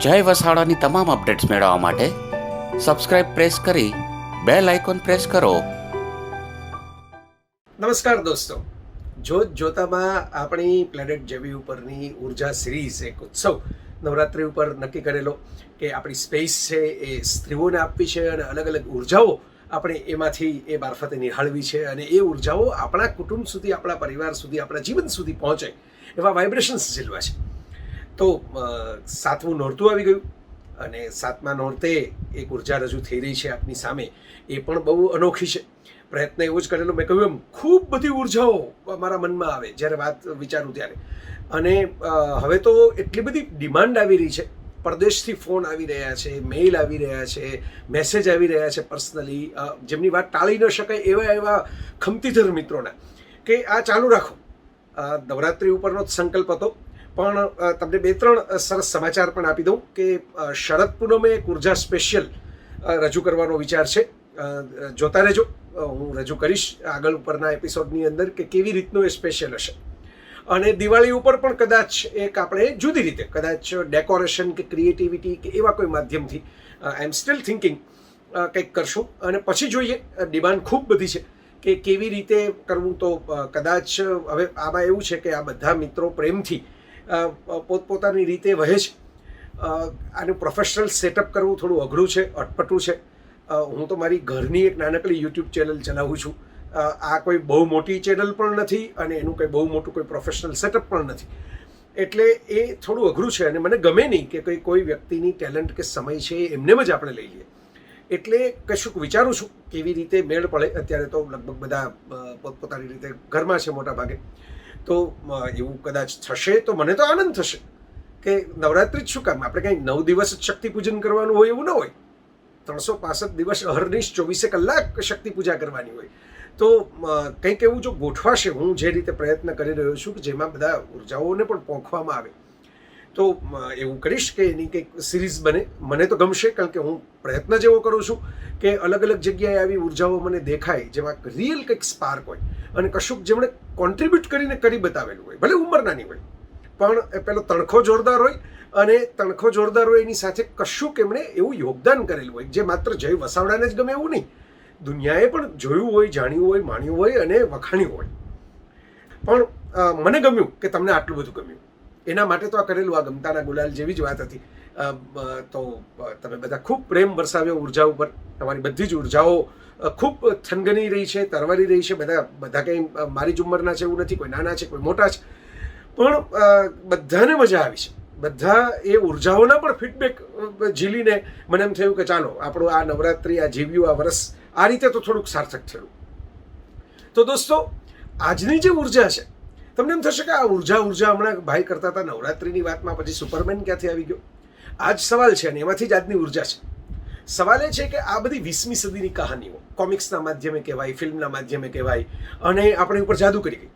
જય વસાવડાની તમામ અપડેટ્સ મેળવવા માટે સબસ્ક્રાઇબ પ્રેસ કરી બેલ આઇકોન પ્રેસ કરો. નમસ્કાર દોસ્તો, જોત જોતામાં આપણી પ્લેનેટ જેવી ઉપરની ઉર્જા સિરીઝ એક ઉત્સવ નવરાત્રિ ઉપર નક્કી કરેલો કે આપણી સ્પેસ છે એ સ્ત્રીઓને આપવી છે અને અલગ અલગ ઉર્જાઓ આપણે એમાંથી એ મારફતે નિહાળવી છે અને એ ઉર્જાઓ આપણા કુટુંબ સુધી, આપણા પરિવાર સુધી, આપણા જીવન સુધી પહોંચે એવા વાઇબ્રેશન્સ ઝીલવા છે. તો 7મું નોરતું આવી ગયું અને 7મા નોરતે એક ઉર્જા રજૂ થઈ રહી છે આપની સામે. એ પણ બહુ અનોખી છે. પ્રયત્ન એવો જ કરેલો, મેં કહ્યું એમ ખૂબ બધી ઉર્જાઓ મારા મનમાં આવે જ્યારે વાત વિચારું ત્યારે. અને હવે તો એટલી બધી ડિમાન્ડ આવી રહી છે, પરદેશથી ફોન આવી રહ્યા છે, મેઇલ આવી રહ્યા છે, મેસેજ આવી રહ્યા છે પર્સનલી, જેમની વાત ટાળી ન શકાય એવા ખમતીધર મિત્રોના કે આ ચાલુ રાખો. નવરાત્રિ ઉપરનો જ સંકલ્પ હતો, પણ તમને 2-3 સરસ સમાચાર પણ આપી દઉં કે શરદ પૂનમે એક ઉર્જા સ્પેશિયલ રજૂ કરવાનો વિચાર છે. જોતા રહેજો, હું રજૂ કરીશ આગળ ઉપરના એપિસોડની અંદર કે કેવી રીતનું એ સ્પેશિયલ હશે. અને દિવાળી ઉપર પણ કદાચ એક આપણે જુદી રીતે, કદાચ ડેકોરેશન કે ક્રિએટિવિટી કે એવા કોઈ માધ્યમથી આઈ એમ સ્ટીલ થિંકિંગ કંઈક કરશું. અને પછી જોઈએ, ડિમાન્ડ ખૂબ બધી છે કે કેવી રીતે કરવું. તો કદાચ હવે આમાં એવું છે કે આ બધા મિત્રો પ્રેમથી પોતપોતાની રીતે વહે છે. આનું પ્રોફેશનલ સેટઅપ કરવું થોડું અઘરું છે, અટપટું છે. હું તો મારી ઘરની એક નાનકડી યુટ્યુબ ચેનલ ચલાવું છું. આ કોઈ બહુ મોટી ચેનલ પણ નથી અને એનું કંઈ બહુ મોટું કોઈ પ્રોફેશનલ સેટઅપ પણ નથી. એટલે એ થોડું અઘરું છે અને મને ગમે નહીં કે કોઈ વ્યક્તિની ટેલેન્ટ કે સમય છે એમને જ આપણે લઈ લઈએ. એટલે કશુંક વિચારું છું કેવી રીતે મેળ પડે. અત્યારે તો લગભગ બધા પોતપોતાની રીતે ઘરમાં છે મોટા ભાગે. તો એવું કદાચ થશે તો મને તો આનંદ થશે કે નવરાત્રિ જ શું કામ, આપણે કંઈ 9 દિવસ જ શક્તિ પૂજન કરવાનું હોય એવું ન હોય. 365 દિવસ અહર્નિશ 24 કલાક શક્તિ પૂજા કરવાની હોય. તો કંઈક એવું જો ગોઠવાશે, હું જે રીતે પ્રયત્ન કરી રહ્યો છું કે જેમાં બધા ઉર્જાઓને પણ પોંખવામાં આવે, તો એવું કરીશ કે એની કંઈક સિરીઝ બને. મને તો ગમશે, કારણ કે હું પ્રયત્ન જેવો કરું છું કે અલગ અલગ જગ્યાએ આવી ઉર્જાઓ મને દેખાય જેમાં રિયલ કંઈક સ્પાર્ક હોય અને કશુંક જેમણે કોન્ટ્રીબ્યુટ કરીને કરી બતાવેલું હોય. ભલે ઉંમર નાની હોય, પણ પેલો તણખો જોરદાર હોય અને તણખો જોરદાર હોય એની સાથે કશુંક એમણે એવું યોગદાન કરેલું હોય જે માત્ર જય વસાવડાને જ ગમે એવું નહીં, દુનિયાએ પણ જોયું હોય, જાણ્યું હોય, માણ્યું હોય અને વખાણ્યું હોય. પણ મને ગમ્યું કે તમને આટલું બધું ગમ્યું. એના માટે તો આ કરેલું, આ ગમતાના ગુલાલ જેવી જ વાત હતી. તો તમે બધા ખૂબ પ્રેમ વરસાવ્યો ઉર્જા ઉપર. તમારી બધી જ ઉર્જાઓ ખૂબ થનગની રહી છે, તરવરી રહી છે. બધા કંઈ મારી જ ઉંમરના છે એવું નથી, કોઈ નાના છે, કોઈ મોટા છે, પણ બધાને મજા આવી છે. બધા એ ઉર્જાઓના પણ ફીડબેક ઝીલીને મને એમ થયું કે ચાલો આપણું આ નવરાત્રિ, આ જીવ્યું આ વર્ષ આ રીતે તો થોડુંક સાર્થક થયું. તો દોસ્તો, આજની જે ઉર્જા છે, તમને એમ થશે કે આ ઉર્જા હમણાં ભાઈ કરતા હતા નવરાત્રિની વાતમાં, પછી સુપરમેન ક્યાંથી આવી ગયો? આ જ સવાલ છે અને એમાંથી જ આજની ઉર્જા છે. સવાલ એ છે કે આ બધી 20મી સદીની કહાનીઓ કોમિક્સના માધ્યમે કહેવાય, ફિલ્મના માધ્યમે કહેવાય, અને આપણી ઉપર જાદુ કરી ગઈ.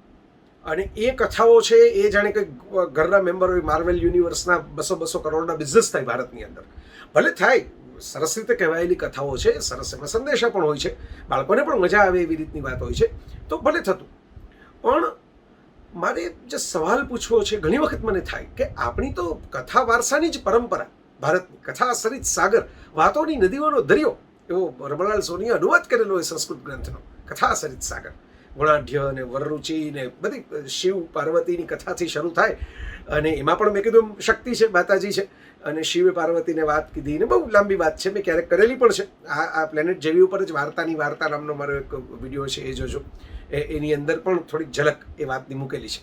અને એ કથાઓ છે એ જાણે કે ઘરના મેમ્બર હોય, માર્વેલ યુનિવર્સના 200 કરોડના બિઝનેસ થાય ભારતની અંદર. ભલે થાય, સરસ રીતે કહેવાયેલી કથાઓ છે, સરસ એમાં સંદેશા પણ હોય છે, બાળકોને પણ મજા આવે એવી રીતની વાત હોય છે, તો ભલે થતું. પણ મારે જે સવાલ પૂછવો છે, ઘણી વખત મને થાય કે આપણી તો કથા વારસાની જ પરંપરા, ભારતની કથા સરિત સાગર, વાતોની નદીઓનો દરિયો, એવો રમણલાલ સોનીએ અનુવાદ કરેલો એ સંસ્કૃત ગ્રંથનો, કથા સરિત સાગર. ગુણાઢ્ય ને વરરુચિ ને બધી શિવ પાર્વતીની કથાથી શરૂ થાય અને એમાં પણ મેં કીધું શક્તિ છે, માતાજી છે, અને શિવે પાર્વતીને વાત કીધી ને બહુ લાંબી વાત છે, મેં ક્યારેક કરેલી પણ છે. આ પ્લેનેટ જેવી ઉપર જ વાર્તાની વાર્તા નામનો મારો એક વિડીયો છે, એ જોજો. એની અંદર પણ થોડીક ઝલક એ વાતની મૂકેલી છે.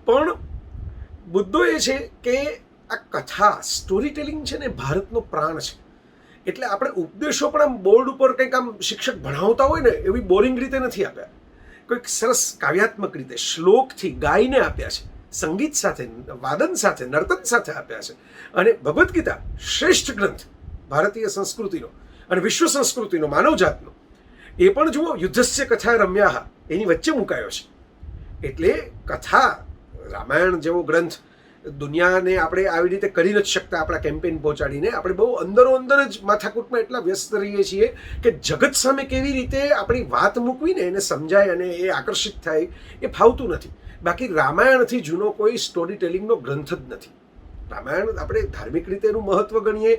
પણ મુદ્દો એ છે કે આ કથા, સ્ટોરી ટેલિંગ છે ને ભારતનો પ્રાણ છે. એટલે આપણે ઉપદેશો પણ આમ બોર્ડ ઉપર કંઈક આમ શિક્ષક ભણાવતા હોય ને એવી બોરિંગ રીતે નથી આપ્યા. કોઈક સરસ કાવ્યાત્મક રીતે શ્લોકથી ગાઈને આપ્યા છે, સંગીત સાથે, વાદન સાથે, નર્તન સાથે આપ્યા છે. અને ભગવદ્ ગીતા શ્રેષ્ઠ ગ્રંથ ભારતીય સંસ્કૃતિનો અને વિશ્વ સંસ્કૃતિનો, માનવજાતનો, એ પણ જુઓ, યુદ્ધસ્ય કથા રમ્યા એની વચ્ચે મુકાયો છે. એટલે કથા, રામાયણ જેવો ગ્રંથ દુનિયાને આપણે આવી રીતે કરી નથી શકતા. આપણા કેમ્પેન પહોંચાડીને આપણે બહુ અંદરો અંદર જ માથાકૂટમાં એટલા વ્યસ્ત રહીએ છીએ કે જગત સામે કેવી રીતે આપણી વાત મૂકવીને એને સમજાય અને એ આકર્ષિત થાય એ ફાવતું નથી. બાકી રામાયણથી જૂનો કોઈ સ્ટોરી ટેલિંગનો ગ્રંથ જ નથી. રામાયણ આપણે ધાર્મિક રીતે એનું મહત્વ ગણીએ,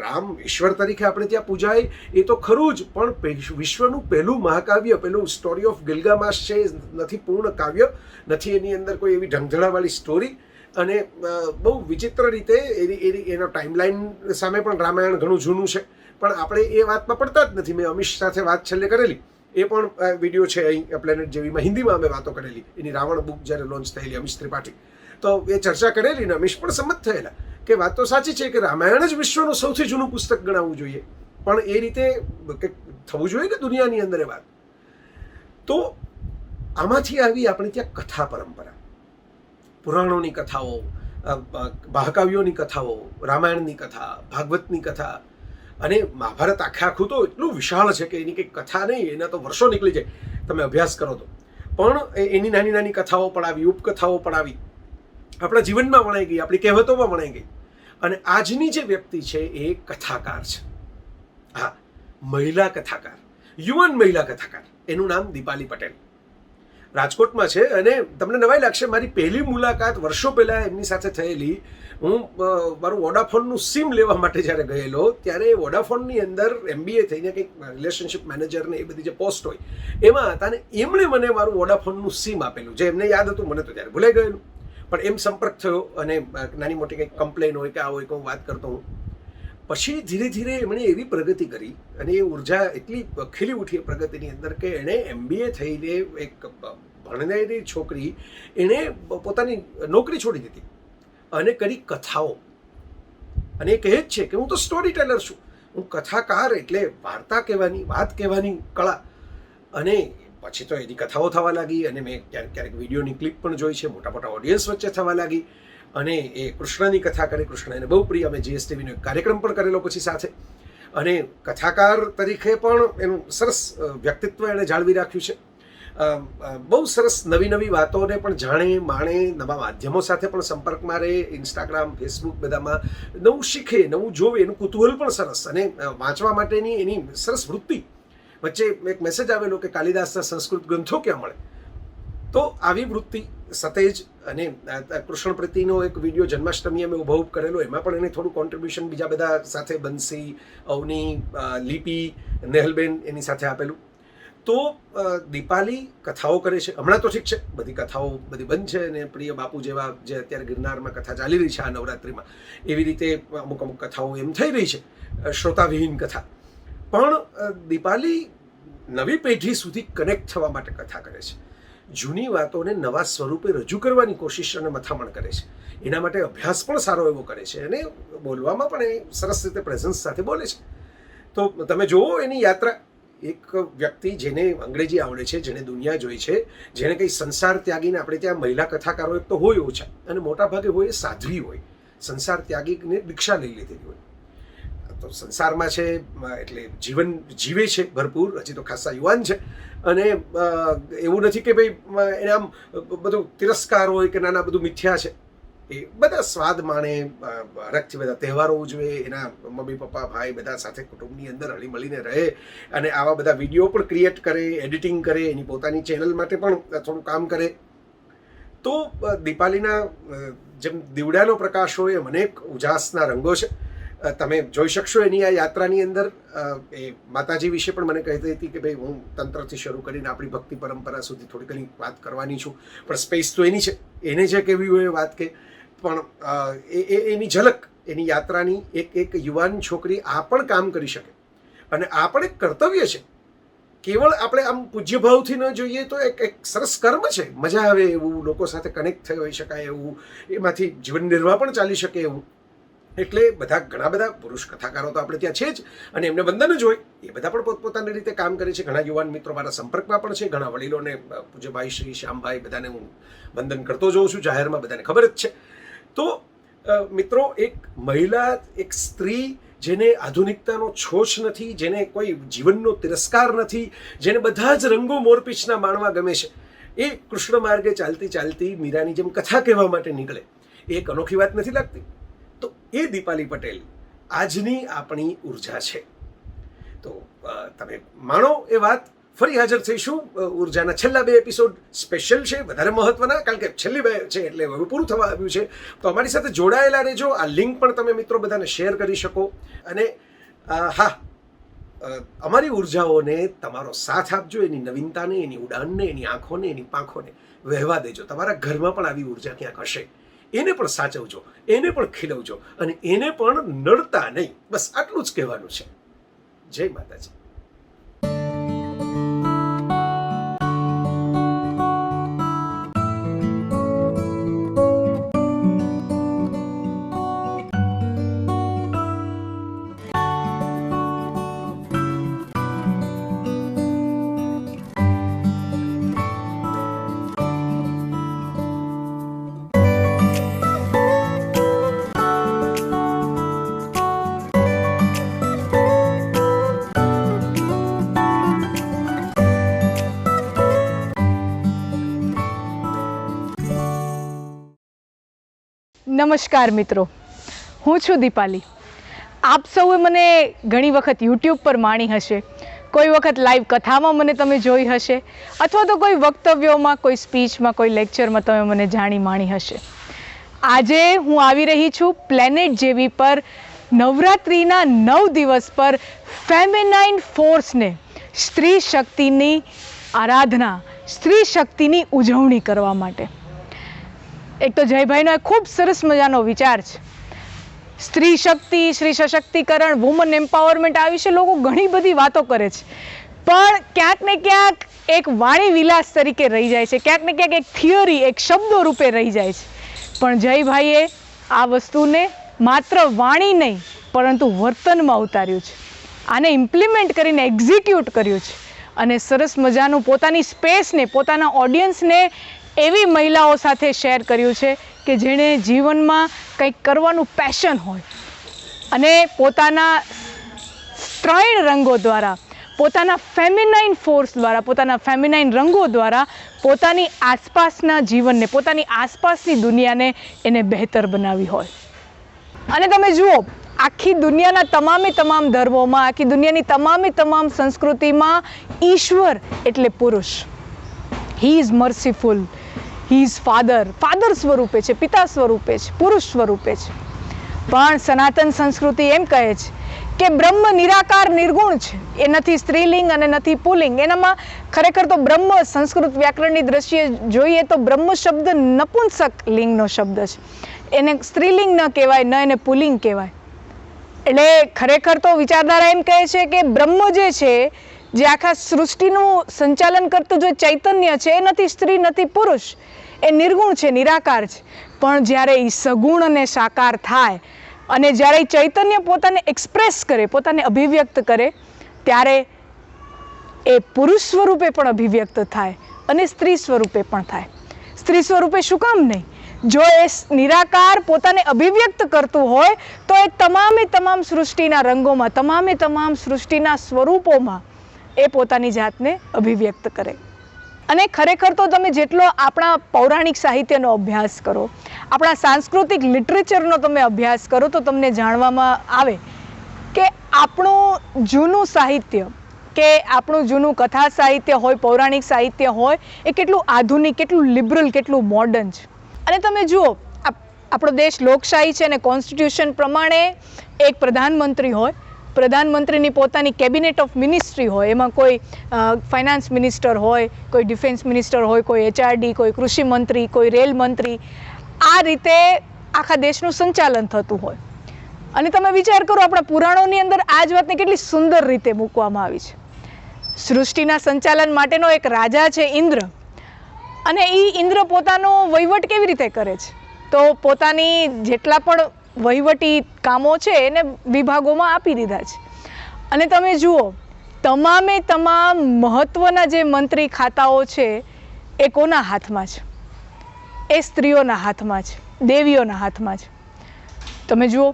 રામ ઈશ્વર તરીકે આપણે ત્યાં પૂજાય એ તો ખરું જ, પણ વિશ્વનું પહેલું મહાકાવ્ય, પેલું સ્ટોરી ઓફ ગિલગામેશ છે, નથી પૂર્ણ કાવ્ય, નથી એની અંદર કોઈ એવી ઢંગધડાવાળી સ્ટોરી, અને બહુ વિચિત્ર રીતે એનો ટાઈમલાઈન સામે પણ રામાયણ ઘણું જૂનું છે, પણ આપણે એ વાતમાં પડતા જ નથી. મેં અમીશ સાથે વાત છેલ્લે કરેલી, એ પણ વિડીયો છે અહીં પ્લેનેટ જેવીમાં, હિન્દીમાં અમે વાતો કરેલી, એની રાવણ બુક જ્યારે લોન્ચ થયેલી અમીશ ત્રિપાઠી, તો એ ચર્ચા કરેલી ને અમીશ પણ સંમત થયેલા કે વાત તો સાચી છે કે રામાયણ જ વિશ્વનું સૌથી જૂનું પુસ્તક ગણાવવું જોઈએ, પણ એ રીતે કંઈક થવું જોઈએ કે દુનિયાની અંદર એ વાત. તો આમાંથી આવી આપણે ત્યાં કથા પરંપરા, પુરાણોની કથાઓ, મહાકાવ્યોની કથાઓ, રામાયણની કથા, ભાગવતની કથા, અને મહાભારત આખું તો એટલું વિશાળ છે કે એની કંઈ કથા નહીં, એના તો વર્ષો નીકળી જાય તમે અભ્યાસ કરો તો. પણ એની નાની નાની કથાઓ પણ આવી, ઉપકથાઓ પણ આવી, આપણા જીવનમાં વણાઈ ગઈ, આપણી કહેવતોમાં વણાઈ ગઈ. અને આજની જે વ્યક્તિ છે એ કથાકાર છે. હા, મહિલા કથાકાર, યુવાન મહિલા કથાકાર, એનું નામ દીપાલી પટેલ, રાજકોટમાં છે. અને તમને નવાઈ લાગશે, મારી પહેલી મુલાકાત વર્ષો પહેલાં એમની સાથે થયેલી. હું મારું વોડાફોનનું સિમ લેવા માટે જ્યારે ગયેલો, ત્યારે વોડાફોનની અંદર MBA થઈને કંઈક રિલેશનશિપ મેનેજર ને એ બધી જે પોસ્ટ હોય એમાં હતા, ને એમણે મને મારું વોડાફોનનું સિમ આપેલું, જે એમને યાદ હતું, મને તો ત્યારે ભૂલાઈ ગયેલું. પણ એમ સંપર્ક થયો અને નાની મોટી કંઈક કમ્પ્લેન હોય કે આ હોય કે હું વાત કરતો હું. પછી ધીરે ધીરે એમણે એવી પ્રગતિ કરી અને એ ઉર્જા એટલી ખીલી ઉઠી પ્રગતિની અંદર કે એણે MBA થઈને એક ભણનારી છોકરી, એણે પોતાની નોકરી છોડી દીધી અને કરી કથાઓ. અને એ કહે જ છે કે હું તો સ્ટોરી ટેલર છું, હું કથાકાર, એટલે વાર્તા કહેવાની, વાત કહેવાની કળા. અને પછી તો એની કથાઓ થવા લાગી, અને મેં ક્યારેક ક્યારેક વિડીયોની ક્લિપ પણ જોઈ છે, મોટા મોટા ઓડિયન્સ વચ્ચે થવા લાગી. અને એ કૃષ્ણની કથા કરે, કૃષ્ણ એને બહુ પ્રિય. અમે GSTVનો એક કાર્યક્રમ પણ કરેલો પછી સાથે. અને કથાકાર તરીકે પણ એનું સરસ વ્યક્તિત્વ એણે જાળવી રાખ્યું છે. બહુ સરસ નવી નવી વાતોને પણ જાણે માણે, નવા માધ્યમો સાથે પણ સંપર્કમાં રહે, ઇન્સ્ટાગ્રામ, ફેસબુક બધામાં નવું શીખે, નવું જોવે, એનું કુતૂહલ પણ સરસ, અને વાંચવા માટેની એની સરસ વૃત્તિ. વચ્ચે એક મેસેજ આવેલો કે કાલિદાસના સંસ્કૃત ગ્રંથો ક્યાં મળે. તો આવી વૃત્તિ સતેજ. અને કૃષ્ણ પ્રતિનો એક વિડીયો જન્માષ્ટમીએ મેં ઉભો કરેલો, એમાં પણ એને થોડું કોન્ટ્રીબ્યુશન બીજા બધા સાથે, બંસી, અવની, લિપી, નેહલબેન એની સાથે આપેલું. તો દીપાલી કથાઓ કરે છે. હમણાં તો ઠીક છે, બધી કથાઓ બધી બંધ છે, અને પ્રિય બાપુ જેવા જે અત્યારે ગિરનારમાં કથા ચાલી રહી છે આ નવરાત્રિમાં, એવી રીતે અમુક અમુક કથાઓ એમ થઈ રહી છે, શ્રોતાવિહીન કથા. પણ દીપાલી નવી પેઢી સુધી કનેક્ટ થવા માટે કથા કરે છે, જૂની વાતોને નવા સ્વરૂપે રજૂ કરવાની કોશિશ અને મથામણ કરે છે. એના માટે અભ્યાસ પણ સારો એવો કરે છે, અને બોલવામાં પણ એ સરસ રીતે પ્રેઝન્સ સાથે બોલે છે. તો તમે જુઓ એની યાત્રા. એક વ્યક્તિ જેને અંગ્રેજી આવડે છે, જેને દુનિયા જોઈ છે, જેને કંઈ સંસાર ત્યાગીને, આપણે ત્યાં મહિલા કથાકારો એક તો હોય ઓછા, અને મોટા ભાગે હોય એ સાધ્વી હોય, સંસાર ત્યાગીને દીક્ષા લઈ લીધેલી હોય. તો સંસારમાં છે એટલે જીવન જીવે છે ભરપૂર, હજી તો ખાસા યુવાન છે. અને એવું નથી કે ભાઈ એને આમ બધું તિરસ્કાર હોય કે નાના બધું મિથ્યા છે. એ બધા સ્વાદ માણે, હરખથી બધા તહેવારો ઉજવે, એના મમ્મી પપ્પા ભાઈ બધા સાથે કુટુંબની અંદર હળી મળીને રહે, અને આવા બધા વિડીયો પણ ક્રિએટ કરે, એડિટિંગ કરે, એની પોતાની ચેનલ માટે પણ થોડું કામ કરે. તો દીપાલીના જેમ દીવડાનો પ્રકાશ હોય એમ અનેક ઉજાસના રંગો છે. તમે જોઈ શકશો એની આ યાત્રાની અંદર. એ માતાજી વિશે પણ મને કહેતી હતી કે ભાઈ હું તંત્રથી શરૂ કરીને આપણી ભક્તિ પરંપરા સુધી થોડી ઘણી વાત કરવાની છું, પણ સ્પેસ તો એની છે, એને જે કેવી હોય એ વાત કે. પણ એની ઝલક, એની યાત્રાની, એક યુવાન છોકરી આ પણ કામ કરી શકે, અને આ પણ એક કર્તવ્ય છે. કેવળ આપણે આમ પૂજ્યભાવથી ન જોઈએ તો એક સરસ કર્મ છે, મજા આવે એવું, લોકો સાથે કનેક્ટ થઈ શકાય એવું, એમાંથી જીવન નિર્વાહ પણ ચાલી શકે એવું. એટલે ઘણા બધા પુરુષ કથાકારો તો આપણે ત્યાં છે જ, અને એમને વંદન જ હોય, એ બધા પણ પોતપોતાની રીતે કામ કરે છે. ઘણા યુવાન મિત્રો મારા સંપર્કમાં પણ છે, ઘણા વડીલોને, પૂજ્યભાઈ શ્રી શ્યામભાઈ, બધાને હું વંદન કરતો જોઉં છું જાહેરમાં, બધાને ખબર જ છે. તો મિત્રો, એક મહિલા, એક સ્ત્રી જેને આધુનિકતાનો છોછ નથી, જેને કોઈ જીવનનો તિરસ્કાર નથી, જેને બધા જ રંગો મોરપીંછના માણવા ગમે છે, એ કૃષ્ણ માર્ગે ચાલતી ચાલતી મીરાની જેમ કથા કહેવા માટે નીકળે, એ એક અનોખી વાત નથી લાગતી? તો એ દીપાલી પટેલ આજની આપણી ઉર્જા છે. તો તમે માણો એ વાત, ફરી હાજર થઈશું ઉર્જાના છેલ્લા 2 એપિસોડ સ્પેશિયલ છે, વધારે મહત્વના, કારણ કે છેલ્લી 2 છે એટલે હવે પૂરું થવા આવ્યું છે. તો અમારી સાથે જોડાયેલા રહેજો. આ લિંક પણ તમે મિત્રો બધાને શેર કરી શકો. અને હા, અમારી ઉર્જાઓને તમારો સાથ આપજો, એની નવીનતાને, એની ઉડાનને, એની આંખોને, એની પાંખોને વહેવા દેજો. તમારા ઘરમાં પણ આવી ઉર્જા ક્યાંક હશે, એને પણ સાચવજો, એને પણ ખીલવજો અને એને પણ નડતા નહીં. બસ આટલું જ કહેવાનું છે. જય માતાજી. નમસ્કાર મિત્રો, હું છું દીપાલી. આપ સૌએ મને ઘણી વખત યુટ્યુબ પર માણી હશે, કોઈ વખત લાઈવ કથામાં મને તમે જોઈ હશે, અથવા તો કોઈ વક્તવ્યોમાં, કોઈ સ્પીચમાં, કોઈ લેક્ચરમાં તમે મને જાણી માણી હશે. આજે હું આવી રહી છું પ્લેનેટ જેવી પર નવરાત્રિના 9 દિવસ પર ફેમિનાઇન ફોર્સને, સ્ત્રી શક્તિની આરાધના, સ્ત્રી શક્તિની ઉજવણી કરવા માટે. એક તો જયભાઈનો એક ખૂબ સરસ મજાનો વિચાર છે. સ્ત્રી શક્તિ, સ્ત્રી સશક્તિકરણ, વુમન એમ્પાવરમેન્ટ, આ વિશે લોકો ઘણી બધી વાતો કરે છે, પણ ક્યાંક ને ક્યાંક એક વાણી વિલાસ તરીકે રહી જાય છે, ક્યાંક ને ક્યાંક એક થિયરી, એક શબ્દો રૂપે રહી જાય છે. પણ જયભાઈએ આ વસ્તુને માત્ર વાણી નહીં પરંતુ વર્તનમાં ઉતાર્યું છે, આને ઇમ્પ્લિમેન્ટ કરીને એક્ઝિક્યુટ કર્યું છે અને સરસ મજાનું પોતાની સ્પેસને, પોતાના ઓડિયન્સને એવી મહિલાઓ સાથે શેર કર્યું છે કે જેણે જીવનમાં કંઈક કરવાનું પેશન હોય અને પોતાના 3 રંગો દ્વારા, પોતાના ફેમિનાઇન ફોર્સ દ્વારા, પોતાના ફેમિનાઇન રંગો દ્વારા પોતાની આસપાસના જીવનને, પોતાની આસપાસની દુનિયાને એને બહેતર બનાવી હોય. અને તમે જુઓ, આખી દુનિયાના તમામ ધર્મોમાં, આખી દુનિયાની તમામ સંસ્કૃતિમાં ઈશ્વર એટલે પુરુષ. He is merciful, he is father સ્વરૂપે છે, પિતા સ્વરૂપે છે, પુરુષ સ્વરૂપે છે. પણ સનાતન સંસ્કૃતિ એમ કહે છે કે બ્રહ્મ નિરાકાર નિર્ગુણ છે, એ નથી સ્ત્રીલિંગ અને નથી પુલ્લિંગ. એનામાં ખરેખર તો બ્રહ્મ, સંસ્કૃત વ્યાકરણની દ્રષ્ટિએ જોઈએ તો બ્રહ્મ શબ્દ નપુંસક લિંગનો શબ્દ છે. એને સ્ત્રીલિંગ ન કહેવાય, ન એને પુલ્લિંગ કહેવાય. એટલે ખરેખર તો વિચારધારા એમ કહે છે કે બ્રહ્મ જે છે, જે આખા સૃષ્ટિનું સંચાલન કરતું જે ચૈતન્ય છે, એ નથી સ્ત્રી, નથી પુરુષ, એ નિર્ગુણ છે, નિરાકાર છે. પણ જ્યારે એ સગુણ અને સાકાર થાય અને જ્યારે એ ચૈતન્ય પોતાને એક્સપ્રેસ કરે, પોતાને અભિવ્યક્ત કરે, ત્યારે એ પુરુષ સ્વરૂપે પણ અભિવ્યક્ત થાય અને સ્ત્રી સ્વરૂપે પણ થાય. સ્ત્રી સ્વરૂપે શું કામ નહીં? જો એ નિરાકાર પોતાને અભિવ્યક્ત કરતું હોય તો એ તમામ સૃષ્ટિના રંગોમાં, તમામ સૃષ્ટિના સ્વરૂપોમાં એ પોતાની જાતને અભિવ્યક્ત કરે. અને ખરેખર તો તમે જેટલો આપણા પૌરાણિક સાહિત્યનો અભ્યાસ કરો, આપણા સાંસ્કૃતિક લિટરેચરનો તમે અભ્યાસ કરો, તો તમને જાણવામાં આવે કે આપણું જૂનું સાહિત્ય, કે આપણું જૂનું કથા સાહિત્ય હોય, પૌરાણિક સાહિત્ય હોય, એ કેટલું આધુનિક, કેટલું લિબરલ, કેટલું મોડર્ન છે. અને તમે જુઓ, આપણો દેશ લોકશાહી છે અને કોન્સ્ટિટ્યુશન પ્રમાણે એક પ્રધાનમંત્રી હોય, પ્રધાનમંત્રીની પોતાની કેબિનેટ ઓફ મિનિસ્ટ્રી હોય, એમાં કોઈ ફાઇનાન્સ મિનિસ્ટર હોય, કોઈ ડિફેન્સ મિનિસ્ટર હોય, કોઈ HRD, કોઈ કૃષિ મંત્રી, કોઈ રેલ મંત્રી. આ રીતે આખા દેશનું સંચાલન થતું હોય. અને તમે વિચાર કરો, આપણા પુરાણોની અંદર આ જ વાતને કેટલી સુંદર રીતે મૂકવામાં આવી છે. સૃષ્ટિના સંચાલન માટેનો એક રાજા છે ઇન્દ્ર, અને એ ઇન્દ્ર પોતાનો વહીવટ કેવી રીતે કરે છે? તો પોતાની જેટલા પણ વહીવટી કામો છે એને વિભાગોમાં આપી દીધા છે. અને તમે જુઓ, તમામ મહત્વના જે મંત્રી ખાતાઓ છે એ કોના હાથમાં છે? એ સ્ત્રીઓના હાથમાં છે, દેવીઓના હાથમાં છે. તમે જુઓ,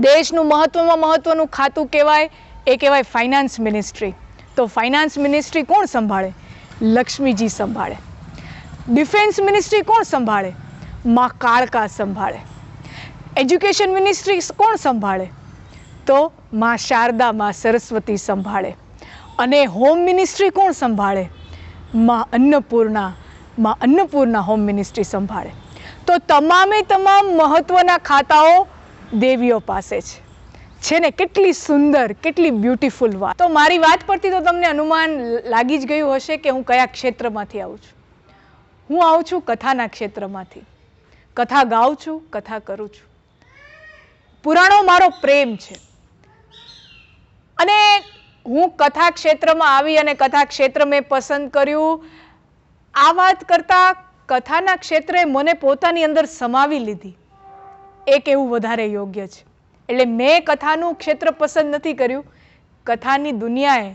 દેશનું મહત્વનું ખાતું કહેવાય, એ કહેવાય ફાઇનાન્સ મિનિસ્ટ્રી. તો ફાઇનાન્સ મિનિસ્ટ્રી કોણ સંભાળે? લક્ષ્મીજી સંભાળે. ડિફેન્સ મિનિસ્ટ્રી કોણ સંભાળે? માં કાળકા સંભાળે. એજ્યુકેશન મિનિસ્ટ્રી કોણ સંભાળે? તો માં શારદા, માં સરસ્વતી સંભાળે. અને હોમ મિનિસ્ટ્રી કોણ સંભાળે? માં અન્નપૂર્ણા હોમ મિનિસ્ટ્રી સંભાળે. તો તમામે તમામ મહત્વના ખાતાઓ દેવીઓ પાસે છે ને? કેટલી સુંદર, કેટલી બ્યુટીફુલ વાત. તો મારી વાત પરથી તો તમને અનુમાન લાગી જ ગયું હશે કે હું કયા ક્ષેત્રમાંથી આવું છું. હું આવું છું કથાના ક્ષેત્રમાંથી. કથા ગાઉં છું, કથા કરું છું. પુરાણો મારો પ્રેમ છે. અને હું કથા ક્ષેત્રમાં આવી અને કથા ક્ષેત્ર મેં પસંદ કર્યું. આ વાત કરતાં કથાના ક્ષેત્રે મને પોતાની અંદર સમાવી લીધી એ કહેવું વધારે યોગ્ય છે. એટલે મેં કથાનું ક્ષેત્ર પસંદ નથી કર્યું, કથાની દુનિયાએ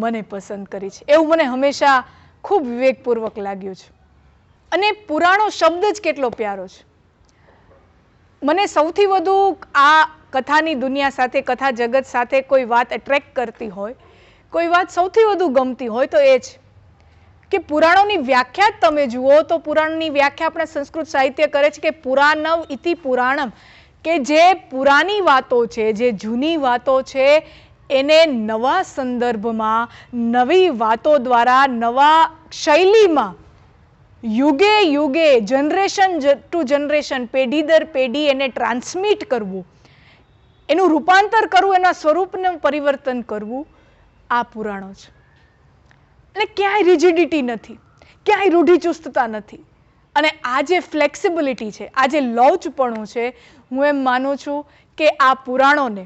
મને પસંદ કરી છે. એવું મને હંમેશા ખૂબ વિવેકપૂર્વક લાગ્યું છે. અને પુરાણો શબ્દ જ કેટલો પ્યારો છે. મને સૌથી વધુ આ કથાની દુનિયા સાથે, કથા જગત સાથે કોઈ વાત એટ્રેક્ટ કરતી હોય, કોઈ વાત સૌથી વધુ ગમતી હોય તો એ છે કે પુરાણોની વ્યાખ્યા જ તમે જુઓ તો પુરાણની વ્યાખ્યા આપણે સંસ્કૃત સાહિત્ય કરે છે કે પુરાણવ ઇતિ પુરાણમ, કે જે પુરાની વાતો છે, જે જૂની વાતો છે, એને નવા સંદર્ભમાં, નવી વાતો દ્વારા, નવા શૈલીમાં, યુગે યુગે, જનરેશન ટુ જનરેશન, પેઢી દર પેઢી એને ટ્રાન્સમિટ કરવું, એનું રૂપાંતર કરવું, એના સ્વરૂપનું પરિવર્તન કરવું, આ પુરાણો છે. એટલે ક્યાંય રિજિડિટી નથી, ક્યાંય રૂઢિચુસ્તતા નથી. અને આ જે ફ્લેક્સિબિલિટી છે, આ જે લવચપણું છે, હું એમ માનું છું કે આ પુરાણોને,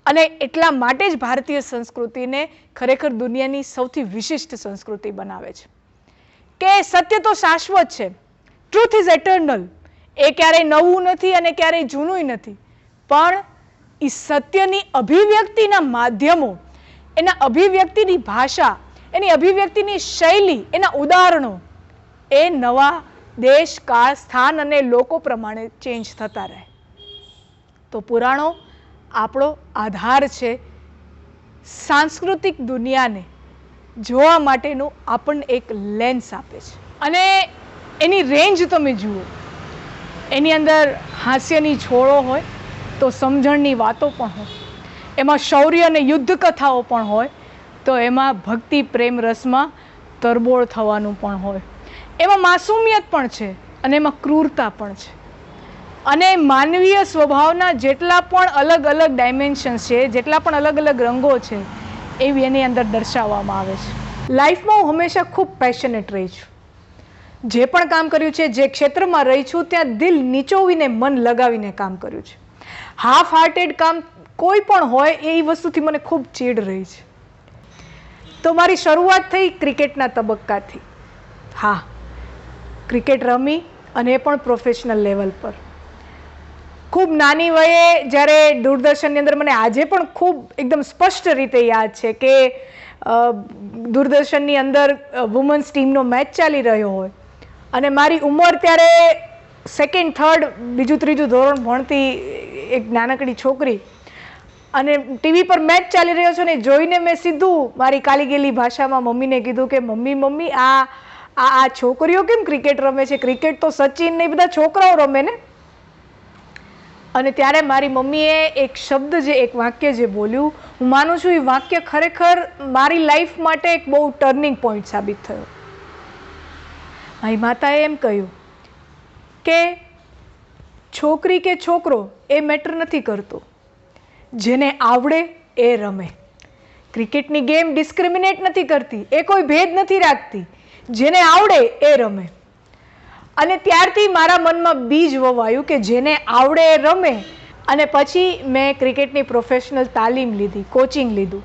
અને એટલા માટે જ ભારતીય સંસ્કૃતિને ખરેખર દુનિયાની સૌથી વિશિષ્ટ સંસ્કૃતિ બનાવે છે. કે સત્ય તો શાશ્વત છે, ટ્રુથ ઇઝ એટર્નલ. એ ક્યારેય નવું નથી અને ક્યારેય જૂનું નથી. પણ એ સત્યની અભિવ્યક્તિના માધ્યમો, એના અભિવ્યક્તિની ભાષા, એની અભિવ્યક્તિની શૈલી, એના ઉદાહરણો એ નવા દેશ, કાળ, સ્થાન અને લોકો પ્રમાણે ચેન્જ થતા રહે. તો પુરાણો આપણો આધાર છે. સાંસ્કૃતિક દુનિયાને જોવા માટેનું આપણને એક લેન્સ આપે છે. અને એની રેન્જ તમે જુઓ, એની અંદર હાસ્યની છોડો હોય તો સમજણની વાતો પણ હોય, એમાં શૌર્ય અને યુદ્ધ કથાઓ પણ હોય, તો એમાં ભક્તિ પ્રેમ રસમાં તરબોળ થવાનું પણ હોય, એમાં માસુમિયત પણ છે અને એમાં ક્રૂરતા પણ છે. અને માનવીય સ્વભાવના જેટલા પણ અલગ અલગ ડાયમેન્શન્સ છે, જેટલા પણ અલગ અલગ રંગો છે, એવી એની અંદર દર્શાવવામાં આવે છે. લાઈફમાં હું હંમેશા ખૂબ પેશનેટ રહી છું. જે પણ કામ કર્યું છે, જે ક્ષેત્રમાં રહી છું, ત્યાં દિલ નીચોવીને, મન લગાવીને કામ કર્યું છે. હાફ હાર્ટેડ કામ કોઈ પણ હોય એ વસ્તુથી મને ખૂબ ચીડ રહી છે. તો મારી શરૂઆત થઈ ક્રિકેટના તબક્કાથી. હા, ક્રિકેટ રમી અને એ પણ પ્રોફેશનલ લેવલ પર. ખૂબ નાની વયે જ્યારે દૂરદર્શનની અંદર, મને આજે પણ ખૂબ એકદમ સ્પષ્ટ રીતે યાદ છે કે દૂરદર્શનની અંદર વુમન્સ ટીમનો મેચ ચાલી રહ્યો હોય અને મારી ઉંમર ત્યારે સેકન્ડ, થર્ડ, બીજું ત્રીજું ધોરણ ભણતી એક નાનકડી છોકરી, અને ટીવી પર મેચ ચાલી રહ્યો છે ને જોઈને મેં સીધું મારી કાલી ગયેલી ભાષામાં મમ્મીને કીધું કે મમ્મી આ છોકરીઓ કેમ ક્રિકેટ રમે છે? ક્રિકેટ તો સચિન ને બધા છોકરાઓ રમે ને. અને ત્યારે મારી મમ્મીએ એક શબ્દ, જે એક વાક્ય જે બોલ્યું, હું માનું છું એ વાક્ય ખરેખર મારી લાઈફ માટે એક બહુ ટર્નિંગ પોઈન્ટ સાબિત થયો. મારી માતાએ એમ કહ્યું કે છોકરી કે છોકરો એ મેટર નથી કરતો, જેને આવડે એ રમે. ક્રિકેટની ગેમ ડિસ્ક્રિમિનેટ નથી કરતી, એ કોઈ ભેદ નથી રાખતી, જેને આવડે એ રમે. અને ત્યારથી મારા મનમાં બીજ વવાયું કે જેને આવડે એ રમે. અને પછી મેં ક્રિકેટની પ્રોફેશનલ તાલીમ લીધી, કોચિંગ લીધું.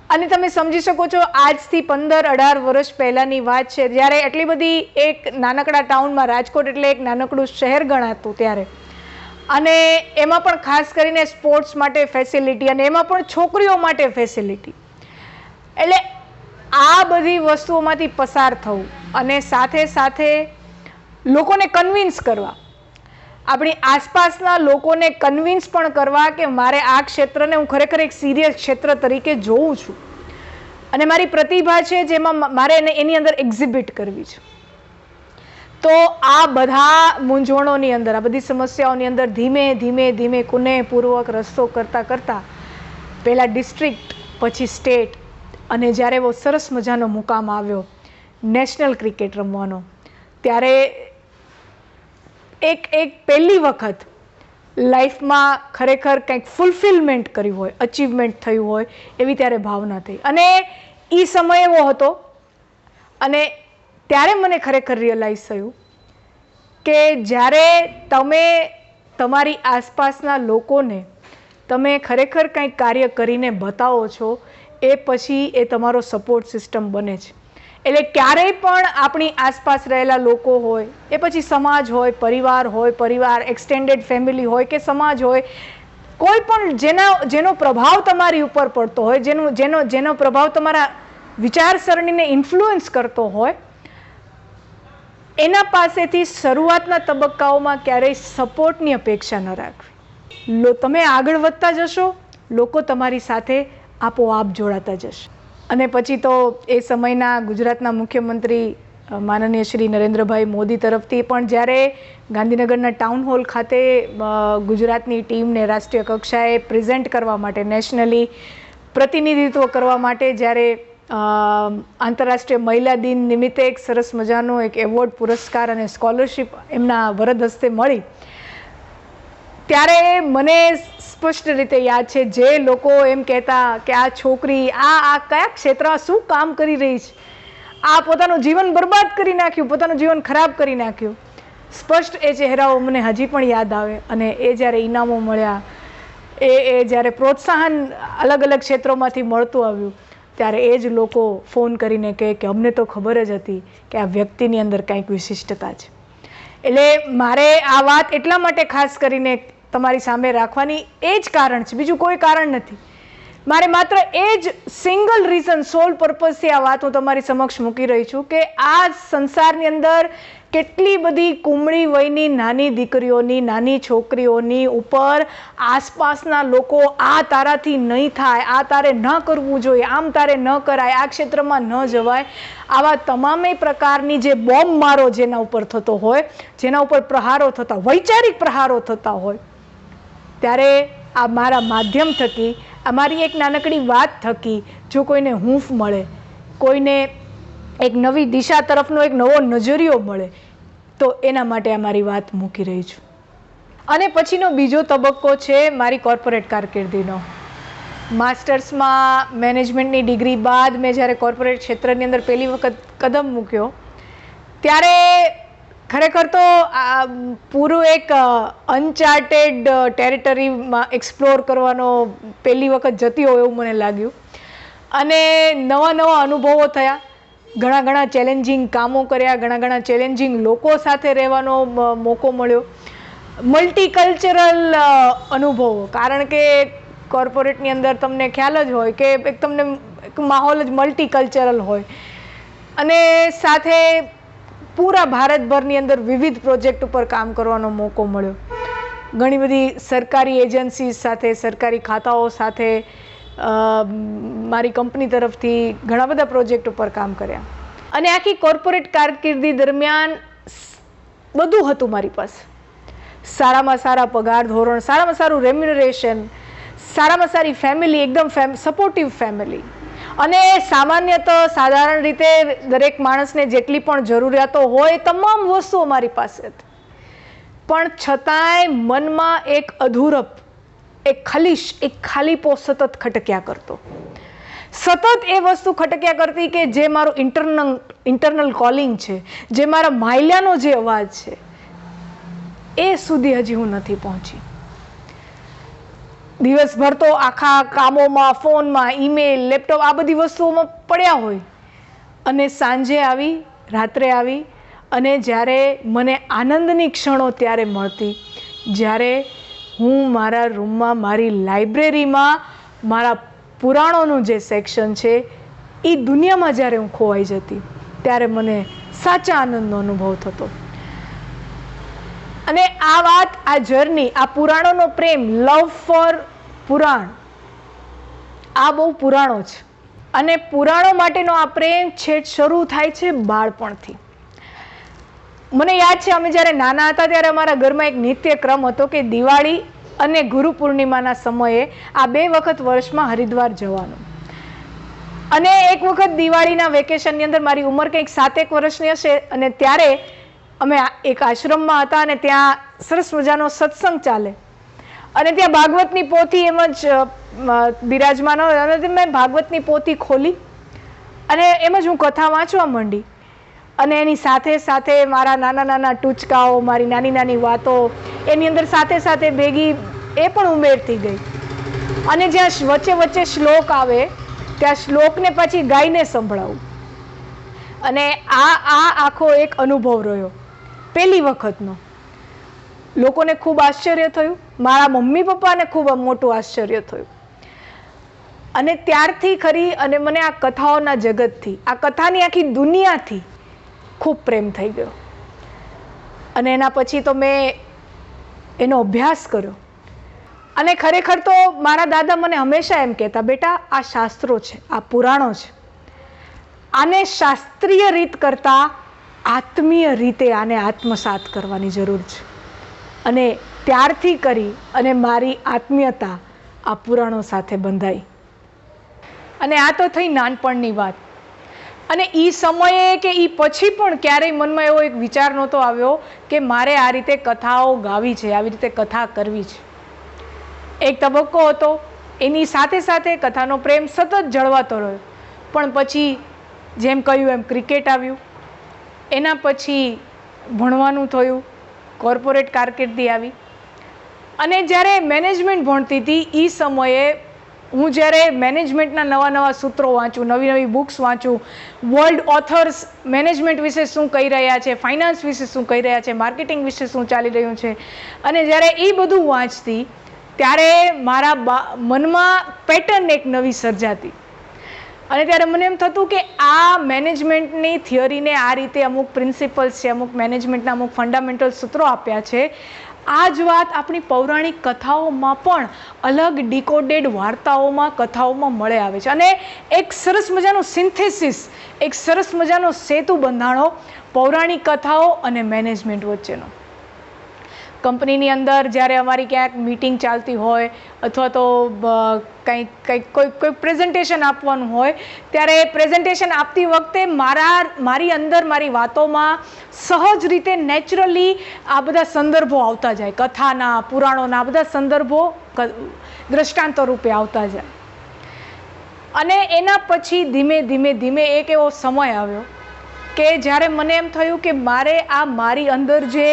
અને તમે સમજી શકો છો, આજથી 15-18 વર્ષ પહેલાંની વાત છે, જ્યારે એટલી બધી એક નાનકડા ટાઉનમાં, રાજકોટ એટલે એક નાનકડું શહેર ગણાતું ત્યારે, અને એમાં પણ ખાસ કરીને સ્પોર્ટ્સ માટે ફેસિલિટી, અને એમાં પણ છોકરીઓ માટે ફેસિલિટી. એટલે આ બધી વસ્તુઓમાંથી પસાર થવું અને સાથે સાથે લોકોને કન્વિન્સ કરવા, આપણી આસપાસના લોકોને કન્વિન્સ પણ કરવા કે મારે આ ક્ષેત્રને હું ખરેખર એક સિરિયસ ક્ષેત્ર તરીકે જોઉં છું અને મારી પ્રતિભા છે જેમાં મારે એની અંદર એક્ઝિબિટ કરવી છે. તો આ બધા મૂંઝવણોની અંદર, આ બધી સમસ્યાઓની અંદર ધીમે ધીમે ધીમે કુનેહપૂર્વક રસ્તો કરતાં કરતાં પહેલાં ડિસ્ટ્રિક્ટ, પછી સ્ટેટ અને જ્યારે એવો સરસ મજાનો મુકામ આવ્યો નેશનલ ક્રિકેટ રમવાનો, ત્યારે એક પહેલી વખત લાઈફમાં ખરેખર કંઈક ફૂલફિલમેન્ટ કર્યું હોય, અચીવમેન્ટ થયું હોય એવી ત્યારે ભાવના થઈ. અને એ સમય એવો હતો અને ત્યારે મને ખરેખર રિયલાઇઝ થયું કે જ્યારે તમે તમારી આસપાસના લોકોને તમે ખરેખર કંઈક કાર્ય કરીને બતાવો છો, એ પછી એ તમારો સપોર્ટ સિસ્ટમ બને છે. એટલે ક્યારેય પણ આપણી આસપાસ રહેલા લોકો હોય, એ પછી સમાજ હોય, પરિવાર, એક્સટેન્ડેડ ફેમિલી હોય કે સમાજ હોય, કોઈ પણ જેનો પ્રભાવ તમારી ઉપર પડતો હોય, જેનો પ્રભાવ તમારા વિચારસરણીને ઇન્ફ્લુઅન્સ કરતો હોય, એના પાસેથી શરૂઆતના તબક્કાઓમાં ક્યારેય સપોર્ટની અપેક્ષા ન રાખવી. તમે આગળ વધતા જશો, લોકો તમારી સાથે આપોઆપ જોડાતા જશે. અને પછી તો એ સમયના ગુજરાતના મુખ્યમંત્રી માનનીય શ્રી નરેન્દ્રભાઈ મોદી તરફથી પણ જ્યારે ગાંધીનગરના ટાઉન હોલ ખાતે ગુજરાતની ટીમને રાષ્ટ્રીય કક્ષાએ પ્રેઝન્ટ કરવા માટે, નેશનલી પ્રતિનિધિત્વ કરવા માટે, જ્યારે આંતરરાષ્ટ્રીય મહિલા દિન નિમિત્તે એક સરસ મજાનો એક એવોર્ડ, પુરસ્કાર અને સ્કોલરશિપ એમના વરદ હસ્તે મળી, ત્યારે મને સ્પષ્ટ રીતે યાદ છે, જે લોકો એમ કહેતા કે આ છોકરી આ કયા ક્ષેત્રમાં શું કામ કરી રહી છે, આ પોતાનું જીવન બરબાદ કરી નાખ્યું, પોતાનું જીવન ખરાબ કરી નાખ્યું, સ્પષ્ટ એ ચહેરાઓ મને હજી પણ યાદ આવે. અને એ જ્યારે ઇનામો મળ્યા, એ જ્યારે પ્રોત્સાહન અલગ અલગ ક્ષેત્રોમાંથી મળતું આવ્યું, ત્યારે એ જ લોકો ફોન કરીને કહે કે અમને તો ખબર જ હતી કે આ વ્યક્તિની અંદર કંઈક વિશિષ્ટતા છે. એટલે મારે આ વાત એટલા માટે ખાસ કરીને તમારી સામે રાખવાની એ જ કારણ છે, બીજું કોઈ કારણ નથી. મારે માત્ર એ જ સિંગલ રીઝન, સોલ પર્પઝથી આ વાત હું તમારી સમક્ષ મૂકી રહી છું કે આ સંસારની અંદર કેટલી બધી કુમળી વયની નાની દીકરીઓની, નાની છોકરીઓની ઉપર આસપાસના લોકો આ તારાથી નહીં થાય, આ તારે ન કરવું જોઈએ, આમ તારે ન કરાય, આ ક્ષેત્રમાં ન જવાય, આવા તમામે પ્રકારની જે બોમ્બ મારો જેના ઉપર થતો હોય, જેના ઉપર પ્રહારો થતા, વૈચારિક પ્રહારો થતા હોય, ત્યારે આ મારા માધ્યમ થકી, અમારી એક નાનકડી વાત થકી જો કોઈને હૂંફ મળે, કોઈને એક નવી દિશા તરફનો એક નવો નજરિયો મળે, તો એના માટે અમારી વાત મૂકી રહી છું. અને પછીનો બીજો તબક્કો છે મારી કોર્પોરેટ કારકિર્દીનો. માસ્ટર્સમાં મેનેજમેન્ટની ડિગ્રી બાદ મેં જ્યારે કોર્પોરેટ ક્ષેત્રની અંદર પહેલી વખત કદમ મૂક્યો, ત્યારે ખરેખર તો પૂરું એક અનચાર્ટેડ ટેરિટરીમાં એક્સપ્લોર કરવાનો પહેલી વખત જતી હોય એવું મને લાગ્યું. અને નવા અનુભવો થયા, ઘણા ચેલેન્જિંગ કામો કર્યા, ઘણા ચેલેન્જિંગ લોકો સાથે રહેવાનો મોકો મળ્યો, મલ્ટીકલ્ચરલ અનુભવો. કારણ કે કોર્પોરેટની અંદર તમને ખ્યાલ જ હોય કે તમને એક માહોલ જ મલ્ટીકલ્ચરલ હોય, અને સાથે પૂરા ભારતભરની અંદર વિવિધ પ્રોજેક્ટ ઉપર કામ કરવાનો મોકો મળ્યો. ઘણી બધી સરકારી એજન્સીઝ સાથે, સરકારી ખાતાઓ સાથે મારી કંપની તરફથી ઘણા બધા પ્રોજેક્ટ ઉપર કામ કર્યા. અને આખી કોર્પોરેટ કારકિર્દી દરમિયાન બધું હતું મારી પાસે. સારામાં સારા પગાર ધોરણ, સારામાં સારું રેમ્યુનરેશન, સારામાં સારી ફેમિલી, એકદમ સપોર્ટિવ ફેમિલી. અને સામાન્યત સાધારણ રીતે દરેક માણસને જેટલી પણ જરૂરિયાતો હોય તમામ વસ્તુઓ મારી પાસે હતી. પણ છતાંય મનમાં એક અધૂરપ, એક ખલીશ, એક ખાલીપો સતત ખટક્યા કરતો. સતત એ વસ્તુ ખટક્યા કરતી કે જે મારું ઇન્ટરનલ કોલિંગ છે, જે મારા માયલાનો જે અવાજ છે, એ સુધી હજી હું નથી પહોંચી. દિવસભર તો આખા કામોમાં, ફોનમાં, ઈમેલ, લેપટોપ આ બધી વસ્તુઓમાં પડ્યા હોય, અને સાંજે આવી, રાત્રે આવી, અને જ્યારે મને આનંદની ક્ષણો ત્યારે મળતી, જ્યારે હું મારા રૂમમાં, મારી લાઇબ્રેરીમાં મારા પુરાણોનું જે સેક્શન છે એ દુનિયામાં જ્યારે હું ખોવાઈ જતી, ત્યારે મને સાચા આનંદનો અનુભવ થતો. અને આ વાત, આ જર્ની, આ પુરાણોનો પ્રેમ, લવ ફોર પુરાણ, આ બહુ પુરાણો છે. અને પુરાણો માટેનો આ પ્રેમ છેક શરૂ થાય છે બાળપણથી. મને યાદ છે, અમે જ્યારે નાના હતા ત્યારે અમારા ઘરમાં એક નિત્યક્રમ હતો કે દિવાળી અને ગુરુ પૂર્ણિમાના સમયે આ 2 વખત વર્ષમાં હરિદ્વાર જવાનું. અને એક વખત દિવાળીના વેકેશનની અંદર મારી ઉંમર કંઈક 7-1 વર્ષની હશે, અને ત્યારે અમે એક આશ્રમમાં હતા અને ત્યાં સરસ મજાનો સત્સંગ ચાલે અને ત્યાં ભાગવતની પોથી એમ જ બિરાજમાન હોય અને મેં ભાગવતની પોથી ખોલી અને એમ જ હું કથા વાંચવા માંડી અને એની સાથે સાથે મારા નાના નાના ટૂચકાઓ, મારી નાની નાની વાતો એની અંદર સાથે સાથે ભેગી એ પણ ઉમેરતી ગઈ. અને જ્યાં વચ્ચે વચ્ચે શ્લોક આવે ત્યાં શ્લોકને પછી ગાઈને સંભળાવું. અને આ આખો એક અનુભવ રહ્યો પહેલી વખતનો. લોકોને ખૂબ આશ્ચર્ય થયું, મારા મમ્મી પપ્પાને ખૂબ મોટું આશ્ચર્ય થયું. અને ત્યારથી ખરી અને મને આ કથાઓના જગતથી, આ કથાની આખી દુનિયાથી ખૂબ પ્રેમ થઈ ગયો. અને એના પછી તો મેં એનો અભ્યાસ કર્યો. અને ખરેખર તો મારા દાદા મને હંમેશા એમ કહેતા, બેટા આ શાસ્ત્રો છે, આ પુરાણો છે, આને શાસ્ત્રીય રીત કરતાં આત્મીય રીતે આને આત્મસાત કરવાની જરૂર છે. અને ત્યારથી કરી અને મારી આત્મીયતા આ પુરાણો સાથે બંધાઈ. અને આ તો થઈ નાનપણની વાત. અને એ સમયે કે એ પછી પણ ક્યારેય મનમાં એવો એક વિચાર નહોતો આવ્યો કે મારે આ રીતે કથાઓ ગાવી છે, આવી રીતે કથા કરવી છે. એક તબક્કો હતો, એની સાથે સાથે કથાનો પ્રેમ સતત જળવાતો રહ્યો. પણ પછી જેમ કહ્યું એમ ક્રિકેટ આવ્યું, એના પછી ભણવાનું થયું, કોર્પોરેટ કારકિર્દી આવી. અને જ્યારે મેનેજમેન્ટ ભણતી હતી એ સમયે હું જ્યારે મેનેજમેન્ટના નવા નવા સૂત્રો વાંચું, નવી નવી બુક્સ વાંચું, વર્લ્ડ ઓથર્સ મેનેજમેન્ટ વિશે શું કહી રહ્યા છે, ફાઇનાન્સ વિશે શું કહી રહ્યા છે, માર્કેટિંગ વિશે શું ચાલી રહ્યું છે, અને જ્યારે એ બધું વાંચતી ત્યારે મારા મનમાં પેટર્ન એક નવી સર્જાતી. અને ત્યારે મને એમ થતું કે આ મેનેજમેન્ટની થિયરીને આ રીતે અમુક પ્રિન્સિપલ્સ છે, અમુક મેનેજમેન્ટના અમુક ફંડામેન્ટલ સૂત્રો આપ્યા છે, આ જ વાત આપણી પૌરાણિક કથાઓમાં પણ અલગ ડિકોડેડ વાર્તાઓમાં, કથાઓમાં મળે આવે છે. અને એક સરસ મજાનો સિન્થેસિસ, એક સરસ મજાનો સેતુ બંધાણો પૌરાણિક કથાઓ અને મેનેજમેન્ટ વચ્ચેનો. કંપનીની અંદર જ્યારે અમારી ક્યાંક મીટિંગ ચાલતી હોય અથવા તો કોઈ પ્રેઝન્ટેશન આપવાનું હોય, ત્યારે પ્રેઝન્ટેશન આપતી વખતે મારી અંદર, મારી વાતોમાં સહજ રીતે નેચરલી આ બધા સંદર્ભો આવતા જાય, કથાના, પુરાણોના આ બધા સંદર્ભો દ્રષ્ટાંતો રૂપે આવતા જાય. અને એના પછી ધીમે ધીમે ધીમે એક એવો સમય આવ્યો કે જ્યારે મને એમ થયું કે મારે આ મારી અંદર જે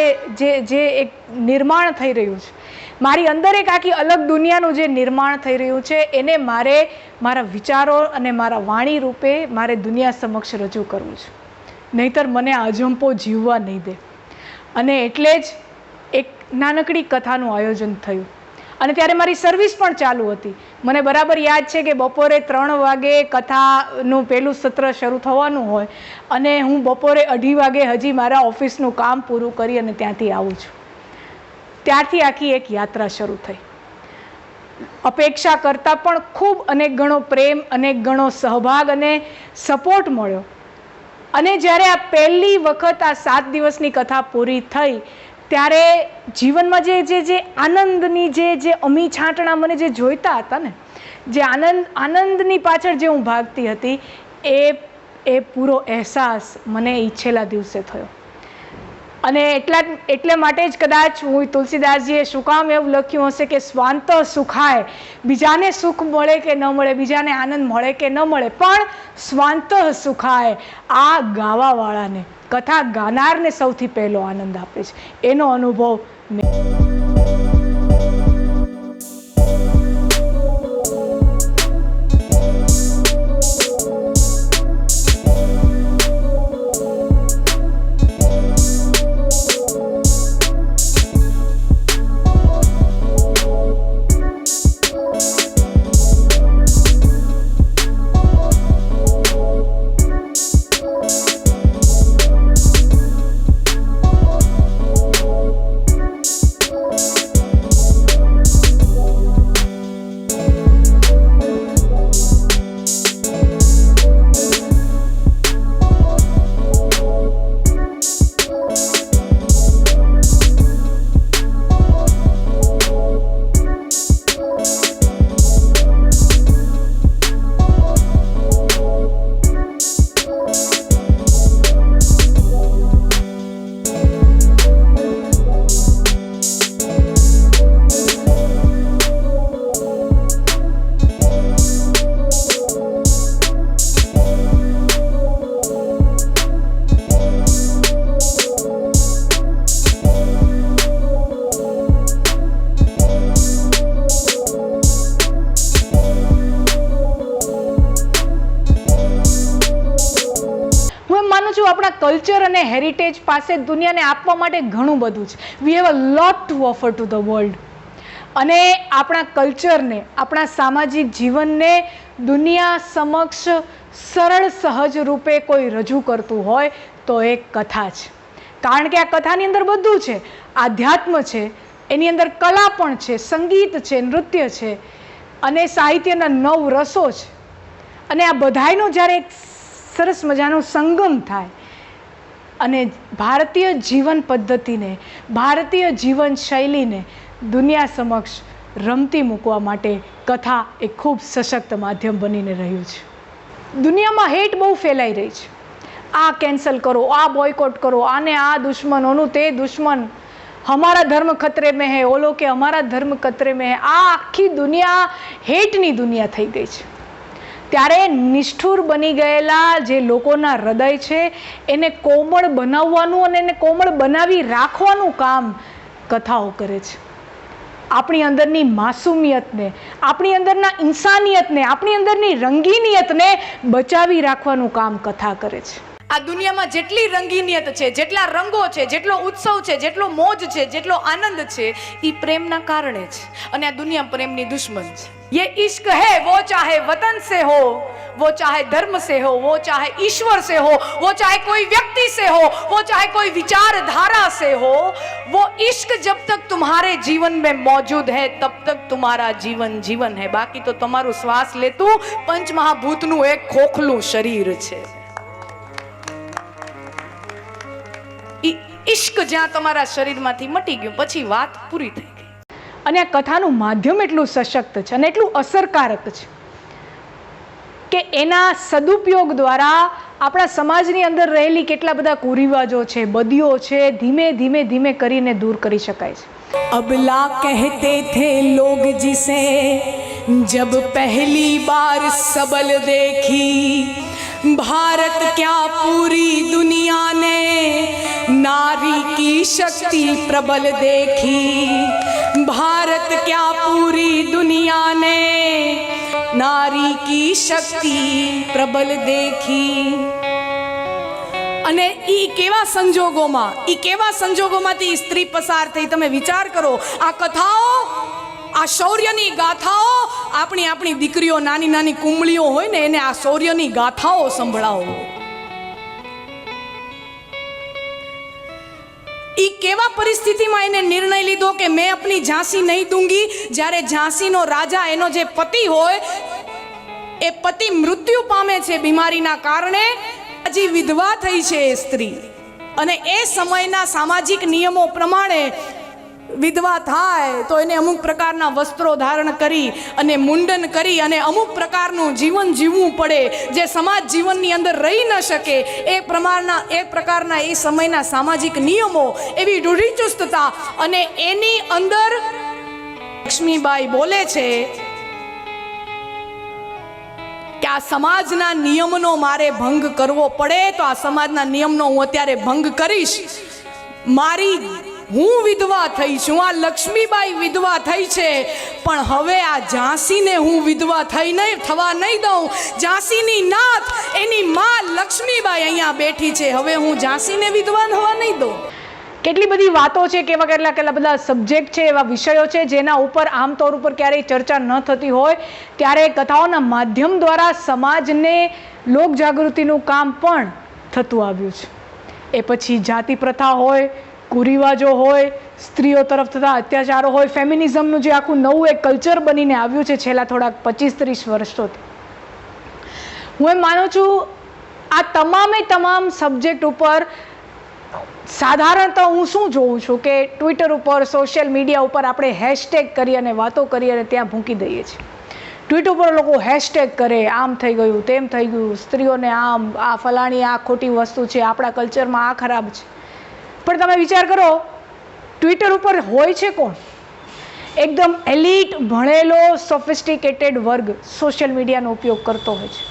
એક નિર્માણ થઈ રહ્યું છે, મારી અંદર એક આખી અલગ દુનિયાનું જે નિર્માણ થઈ રહ્યું છે, એને મારે મારા વિચારો અને મારા વાણી રૂપે મારે દુનિયા સમક્ષ રજૂ કરવું છે, નહીંતર મને અજંપો જીવવા નહીં દે. અને એટલે જ એક નાનકડી કથાનું આયોજન થયું. અને ત્યારે મારી સર્વિસ પણ ચાલુ હતી. મને બરાબર યાદ છે કે બપોરે 3 વાગે કથાનું પહેલું સત્ર શરૂ થવાનું હોય અને હું બપોરે 2:30 વાગે હજી મારા ઓફિસનું કામ પૂરું કરી અને ત્યાંથી આવું છું. ત્યારથી આખી એક યાત્રા શરૂ થઈ. અપેક્ષા કરતાં પણ ખૂબ અનેક ગણો પ્રેમ, અનેક ગણો સહભાગ અને સપોર્ટ મળ્યો. અને જ્યારે આ પહેલી વખત આ 7 દિવસની કથા પૂરી થઈ ત્યારે જીવનમાં જે આનંદની જે અમી છાંટણા મને જે જોઈતા હતા ને, જે આનંદની પાછળ જે હું ભાગતી હતી, એ પૂરો અહેસાસ મને ઈચ્છેલા દિવસે થયો. અને એટલે માટે જ કદાચ હું તુલસીદાસજીએ શું કામ એવું લખ્યું હશે કે સ્વાંત સુખાય, બીજાને સુખ મળે કે ન મળે, બીજાને આનંદ મળે કે ન મળે, પણ સ્વાંત સુખાય આ ગાવાવાળાને, કથા ગાનારને સૌથી પહેલો આનંદ આપે છે. એનો અનુભવ મેં કલ્ચર અને હેરિટેજ પાસે દુનિયાને આપવા માટે ઘણું બધું છે. We have a lot two offer to the world. અને આપણા કલ્ચરને, આપણા સામાજિક જીવનને દુનિયા સમક્ષ સરળ સહજ રૂપે કોઈ રજૂ કરતું હોય તો એ કથા છે. કારણ કે આ કથાની અંદર બધું છે. આધ્યાત્મ છે, એની અંદર કલા પણ છે, સંગીત છે, નૃત્ય છે અને સાહિત્યના 9 રસો છે. અને આ બધાયનો જ્યારે એક સરસ મજાનો સંગમ થાય અને ભારતીય જીવન પદ્ધતિને, ભારતીય જીવન શૈલીને દુનિયા સમક્ષ રમતી મૂકવા માટે કથા એક ખૂબ સશક્ત માધ્યમ બનીને રહ્યું છે. દુનિયામાં હેટ બહુ ફેલાઈ રહી છે. આ કેન્સલ કરો, આ બોયકોટ કરો, આને આ દુશ્મન, ઓનું તે દુશ્મન, હમારા ધર્મ ખતરે મેં હે, ઓલો કે અમારા ધર્મ ખતરે મેં હે. આ આખી દુનિયા હેટની દુનિયા થઈ ગઈ છે. ત્યારે નિષ્ઠુર બની ગયેલા જે લોકોના હૃદય છે એને કોમળ બનાવવાનું અને એને કોમળ બનાવી રાખવાનું કામ કથાઓ કરે છે. આપણી અંદરની માસુમિયતને, આપણી અંદરના ઇન્સાનિયતને, આપણી અંદરની રંગીનિયતને બચાવી રાખવાનું કામ કથા કરે છે. આ દુનિયામાં જેટલી રંગીનિયત છે, જેટલા રંગો છે, જેટલો ઉત્સવ છે, જેટલો મોજ છે, જેટલો આનંદ છે, એ પ્રેમના કારણે છે. અને આ દુનિયા પ્રેમની દુશ્મન છે. ये इश्क है, वो चाहे वतन से हो, वो चाहे धर्म से हो, वो चाहे ईश्वर से हो, वो चाहे कोई व्यक्ति से हो, वो चाहे कोई विचारधारा से हो, वो इश्क जब तक तुम्हारे जीवन में मौजूद है तब तक तुम्हारा जीवन जीवन है. बाकी तो તમારું શ્વાસ લેતું પંચમહાભૂતનું એક ખોખલું શરીર છે. ઇશ્ક જ્યાં તમારા શરીરમાંથી મટી ગયું પછી વાત પૂરી થઈ ગઈ. અને આ કથાનું માધ્યમ એટલું સશક્ત છે અને એટલું અસરકારક છે કે એના સદુપયોગ દ્વારા આપણા સમાજની અંદર રહેલી કેટલા બધા કુરિવાજો છે, બદીઓ છે, ધીમે ધીમે ધીમે કરીને દૂર કરી શકાય છે. અબલા કહેતે થે લોગ जिसे जब पहली बार सबल देखी, भारत क्या पूरी दुनिया ने नारी की शक्ति प्रबल देखी, भारत क्या पूरी दुनिया ने नारी की शक्ति प्रबल देखी. અને ઈ કેવા સંજોગોમાંથી સ્ત્રી પસાર થઈ, તમે વિચાર કરો. આ કથાઓ, આ શૌર્યની ગાથાઓ આપણી દીકરીઓ, નાની નાની કુંબળીઓ હોય ને, એને આ શૌર્યની ગાથાઓ સંભળાવો. ઈ કેવા પરિસ્થિતિમાં એને નિર્ણય લીધો કે મેં અપની ઝાંસી નહીં દૂંગી. જ્યારે ઝાંસીનો રાજા, એનો જે પતિ હોય, એ પતિ મૃત્યુ પામે છે બીમારીના કારણે, હજી વિધવા થઈ છે એ સ્ત્રી. અને એ સમયના સામાજિક નિયમો પ્રમાણે વિધવા થાય તો એને અમુક પ્રકારના વસ્ત્રો ધારણ કરી અને મુંડન કરી અને અમુક પ્રકારનું જીવન જીવવું પડે, જે સમાજ જીવનની અંદર રહી ન શકે. એ પ્રકારના એ સમયના સામાજિક નિયમો, એવી રૂઢિચુસ્તતા. અને એની અંદર લક્ષ્મીબાઈ બોલે છે કે આ સમાજના નિયમનો મારે ભંગ કરવો પડે તો આ સમાજના નિયમનો હું અત્યારે ભંગ કરીશ. હું વિધવા થઈ છું, આ લક્ષ્મીબાઈ વિધવા થઈ છે, પણ હવે આ ઝાંસીને હું વિધવા થવા નહીં દઉં. ઝાંસીની નાથ, એની માં લક્ષ્મીબાઈ અહીંયા બેઠી છે, હવે હું ઝાંસીને વિધવા થવા નહીં દઉં. કેટલી બધી વાતો છે, કેટલા બધા સબ્જેક્ટ છે, એવા વિષયો છે જેના ઉપર આમતોર ઉપર ક્યારેય ચર્ચા ન થતી હોય, ત્યારે કથાઓના માધ્યમ દ્વારા સમાજને લોકજાગૃતિનું કામ પણ થતું આવ્યું છે. એ પછી જાતિ પ્રથા હોય, કુરિવાજો હોય, સ્ત્રીઓ તરફ થતા અત્યાચારો હોય, ફેમિનિઝમનું જે આખું નવું એક કલ્ચર બનીને આવ્યું છે છેલ્લા થોડાક 25-30 વર્ષોથી. હું એમ માનું છું આ તમામ સબ્જેક્ટ ઉપર સાધારણતઃ હું શું જોઉં છું કે ટ્વિટર ઉપર, સોશિયલ મીડિયા ઉપર આપણે હેશટેગ કરી અને વાતો કરી અને ત્યાં મૂકી દઈએ છીએ. ટ્વિટર ઉપર લોકો હેશટેગ કરે, આમ થઈ ગયું, તેમ થઈ ગયું, સ્ત્રીઓને આમ, આ ફલાણી આ ખોટી વસ્તુ છે, આપણા કલ્ચરમાં આ ખરાબ છે. પણ તમે વિચાર કરો, ટ્વિટર ઉપર હોય છે કોણ? એકદમ એલિટ, ભણેલો, સોફિસ્ટિકેટેડ વર્ગ સોશિયલ મીડિયાનો ઉપયોગ કરતો હોય છે.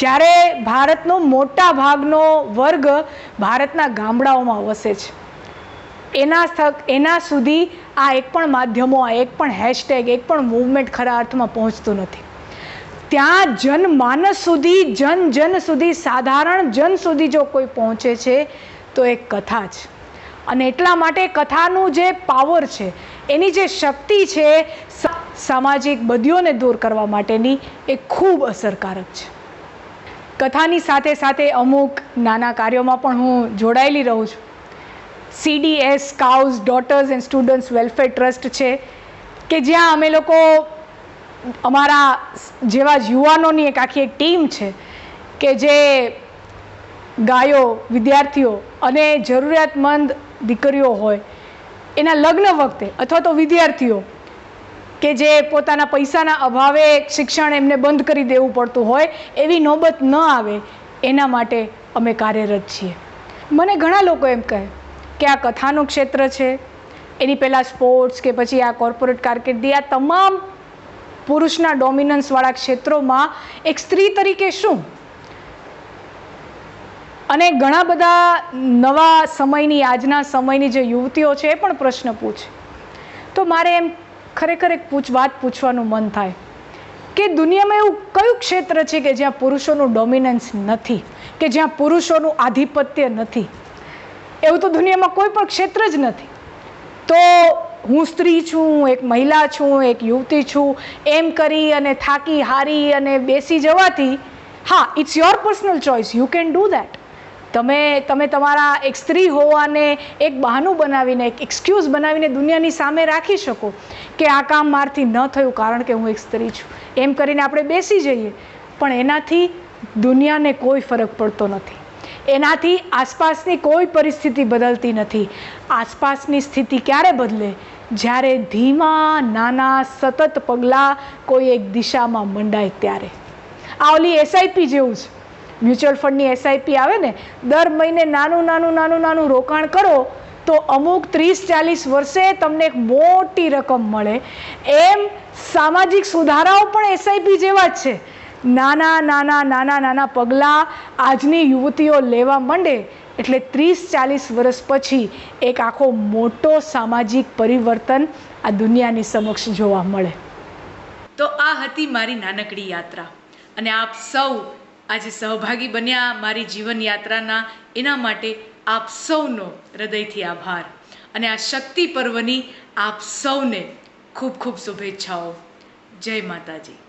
જ્યારે ભારતનો મોટા ભાગનો વર્ગ ભારતના ગામડાઓમાં વસે છે. એના સુધી આ એક પણ માધ્યમો, આ એક પણ હેશટેગ, એક પણ મૂવમેન્ટ ખરા અર્થમાં પહોંચતું નથી. ત્યાં જનમાનસ સુધી, જન સુધી, સાધારણ જન સુધી જો કોઈ પહોંચે છે તો એ કથા છે. અને એટલા માટે કથાનું જે પાવર છે, એની જે શક્તિ છે, સામાજિક બદીઓને દૂર કરવા માટેની એ ખૂબ અસરકારક છે. કથાની સાથે સાથે અમુક નાના કાર્યોમાં પણ હું જોડાયેલી રહું છું. CDS cows daughter's and students welfare trust છે કે જ્યાં અમે લોકો અમારા જેવા જ યુવાનોની એક આખી એક ટીમ છે કે જે ગાયો, વિદ્યાર્થીઓ અને જરૂરિયાતમંદ દીકરીઓ હોય એના લગ્ન વખતે અથવા તો વિદ્યાર્થીઓ કે જે પોતાના પૈસાના અભાવે શિક્ષણ એમને બંધ કરી દેવું પડતું હોય, એવી નોબત ન આવે એના માટે અમે કાર્યરત છીએ. મને ઘણા લોકો એમ કહે કે આ કથાનું ક્ષેત્ર છે, એની પહેલાં સ્પોર્ટ્સ કે પછી આ કોર્પોરેટ કારકિર્દી, આ તમામ પુરુષના ડોમિનન્સવાળા ક્ષેત્રોમાં એક સ્ત્રી તરીકે શું? અને ઘણા બધા નવા સમયની, આજના સમયની જે યુવતીઓ છે એ પણ પ્રશ્ન પૂછે. તો મારે એમ ખરેખર એક વાત પૂછવાનું મન થાય કે દુનિયામાં એવું કયું ક્ષેત્ર છે કે જ્યાં પુરુષોનું ડોમિનન્સ નથી, કે જ્યાં પુરુષોનું આધિપત્ય નથી? એવું તો દુનિયામાં કોઈ પણ ક્ષેત્ર જ નથી. તો હું સ્ત્રી છું, એક મહિલા છું, એક યુવતી છું, એમ કરી અને થાકી હારી અને બેસી જવાથી, હા, it's your personal choice, you can do that. તમે તમારા એક સ્ત્રી હોવાને એક બહાનું બનાવીને, એક એક્સક્યુઝ બનાવીને દુનિયાની સામે રાખી શકો કે આ કામ મારથી ન થયું કારણ કે હું એક સ્ત્રી છું, એમ કરીને આપણે બેસી જઈએ. પણ એનાથી દુનિયાને કોઈ ફરક પડતો નથી, એનાથી આસપાસની કોઈ પરિસ્થિતિ બદલતી નથી. આસપાસની સ્થિતિ ક્યારે બદલે? જ્યારે ધીમા, નાના, સતત પગલાં કોઈ એક દિશામાં મંડાય ત્યારે. આ ઓલી SIP જેવું છે, મ્યુચ્યુઅલ ફંડની SIP આવે ને, દર મહિને નાનું રોકાણ કરો તો અમુક 30-40 વર્ષે તમને એક મોટી રકમ મળે. એમ સામાજિક સુધારાઓ પણ SIP જેવા જ છે. નાના પગલાં આજની યુવતીઓ લેવા માંડે એટલે 30-40 વર્ષ પછી એક આખો મોટો સામાજિક પરિવર્તન આ દુનિયાની સમક્ષ જોવા મળે. તો આ હતી મારી નાનકડી યાત્રા, અને આપ સૌ આજે સહભાગી બન્યા મારી જીવન યાત્રાના. એના માટે આપ સૌનો હૃદયથી આભાર, અને આ શક્તિ પર્વની આપ સૌને ખૂબ ખૂબ શુભેચ્છાઓ. જય માતાજી.